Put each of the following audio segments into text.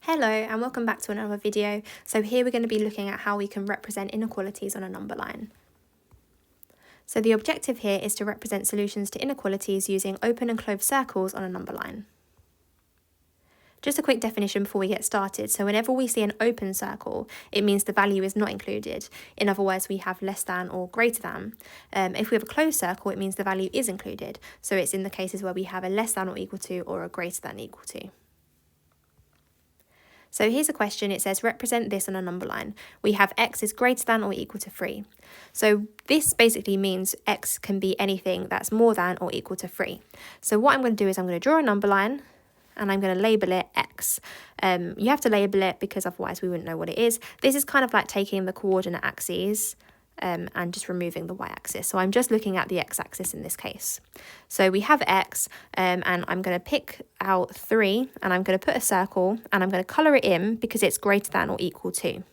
Hello and welcome back to another video. So here we're going to be looking at how we can represent inequalities on a number line. So the objective here is to represent solutions to inequalities using open and closed circles on a number line. Just a quick definition before we get started. So whenever we see an open circle, it means the value is not included. In other words, we have less than or greater than. If we have a closed circle, it means the value is included. So it's in the cases where we have a less than or equal to or a greater than equal to. So here's a question. It says represent this on a number line. We have x is greater than or equal to 3. So this basically means x can be anything that's more than or equal to 3. So what I'm going to do is I'm going to draw a number line and I'm going to label it x. You have to label it because otherwise we wouldn't know what it is. This is kind of like taking the coordinate axes and just removing the y-axis. So I'm just looking at the x-axis in this case. So we have x and I'm going to pick out 3 and I'm going to put a circle and I'm going to colour it in because it's greater than or equal to.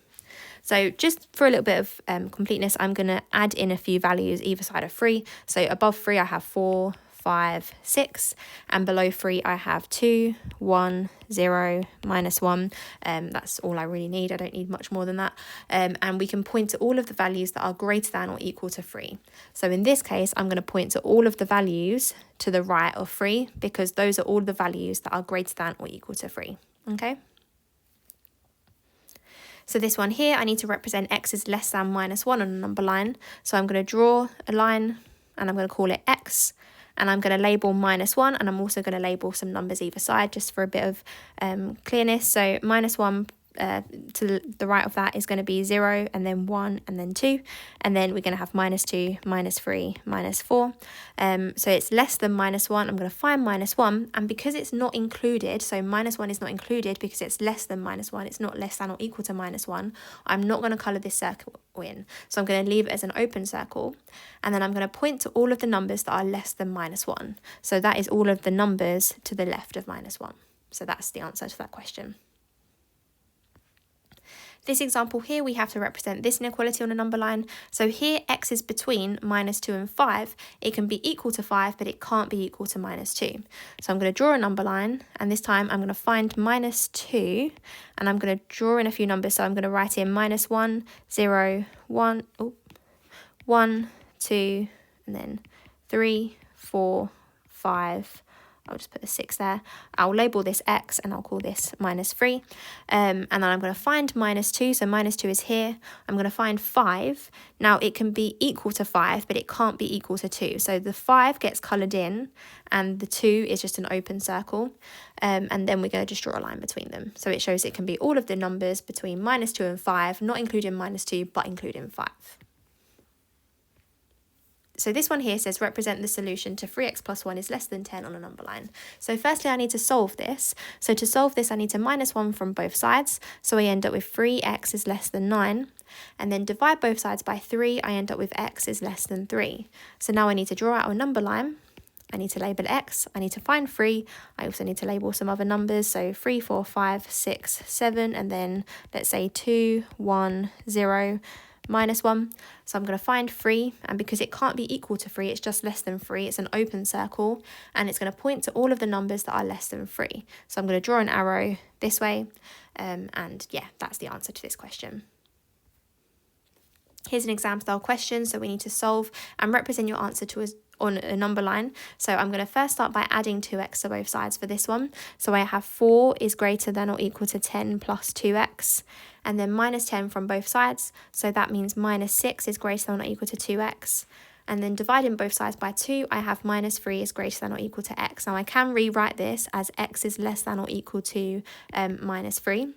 So just for a little bit of completeness, I'm going to add in a few values either side of 3. So above 3 I have 4, 5, 6, and below 3 I have 2, 1, 0, -1. That's all I really need. I don't need much more than that. And we can point to all of the values that are greater than or equal to 3. So in this case, I'm going to point to all of the values to the right of 3 because those are all the values that are greater than or equal to 3. Okay? So this one here, I need to represent x is less than -1 on a number line. So I'm going to draw a line and I'm going to call it x. And I'm going to label -1 and I'm also going to label some numbers either side just for a bit of clearness. So -1 to the right of that is going to be 0 and then 1 and then 2. And then we're going to have -2, -3, -4. So it's less than -1. I'm going to find -1 and because it's not included, so -1 is not included because it's less than -1, it's not less than or equal to -1, I'm not going to colour this circle in. So I'm going to leave it as an open circle and then I'm going to point to all of the numbers that are less than -1. So that is all of the numbers to the left of -1. So that's the answer to that question. This example here, we have to represent this inequality on a number line. So here, x is between -2 and 5. It can be equal to 5, but it can't be equal to -2. So I'm going to draw a number line, and this time I'm going to find -2, and I'm going to draw in a few numbers. So I'm going to write in -1, 0, 1, 1, 2, and then 3, 4, 5, I'll just put a 6 there. I'll label this x and I'll call this -3. And then I'm going to find -2. So -2 is here. I'm going to find 5. Now it can be equal to 5, but it can't be equal to 2. So the 5 gets coloured in and the 2 is just an open circle. And then we're going to just draw a line between them. So it shows it can be all of the numbers between -2 and 5, not including -2, but including 5. So this one here says represent the solution to 3x plus 1 is less than 10 on a number line. So firstly, I need to solve this. So to solve this, I need to -1 from both sides. So I end up with 3x is less than 9. And then divide both sides by 3, I end up with x is less than 3. So now I need to draw out a number line. I need to label x. I need to find 3. I also need to label some other numbers. So 3, 4, 5, 6, 7, and then let's say 2, 1, 0, -1. So I'm going to find 3, and because it can't be equal to 3, it's just less than 3, it's an open circle, and it's going to point to all of the numbers that are less than 3. So I'm going to draw an arrow this way, and yeah, that's the answer to this question. Here's an exam style question, so we need to solve and represent your answer to on a number line. So I'm going to first start by adding 2x to both sides for this one. So I have 4 is greater than or equal to 10 plus 2x, and then -10 from both sides. So that means -6 is greater than or equal to 2x. And then dividing both sides by 2, I have -3 is greater than or equal to x. Now I can rewrite this as x is less than or equal to -3.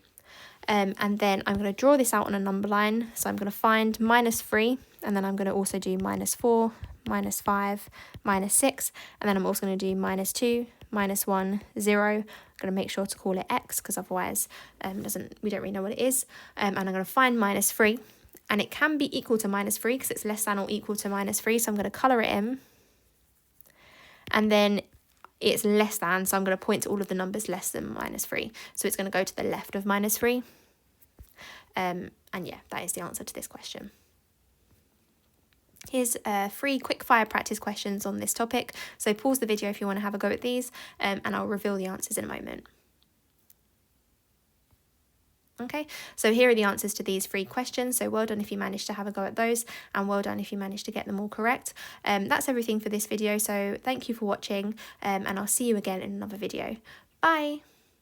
And then I'm going to draw this out on a number line. So I'm going to find -3, and then I'm going to also do -4, -5, -6, and then I'm also going to do -2, -1, 0. I'm going to make sure to call it x because otherwise we don't really know what it is. And I'm going to find -3, and it can be equal to -3 because it's less than or equal to -3. So I'm going to colour it in, and then it's less than, so I'm going to point to all of the numbers less than -3. So it's going to go to the left of -3. And yeah, that is the answer to this question. Here's 3 quick fire practice questions on this topic. So pause the video if you want to have a go at these, and I'll reveal the answers in a moment. Okay, so here are the answers to these 3 questions. So well done if you managed to have a go at those, and well done if you managed to get them all correct. That's everything for this video, so thank you for watching, and I'll see you again in another video. Bye!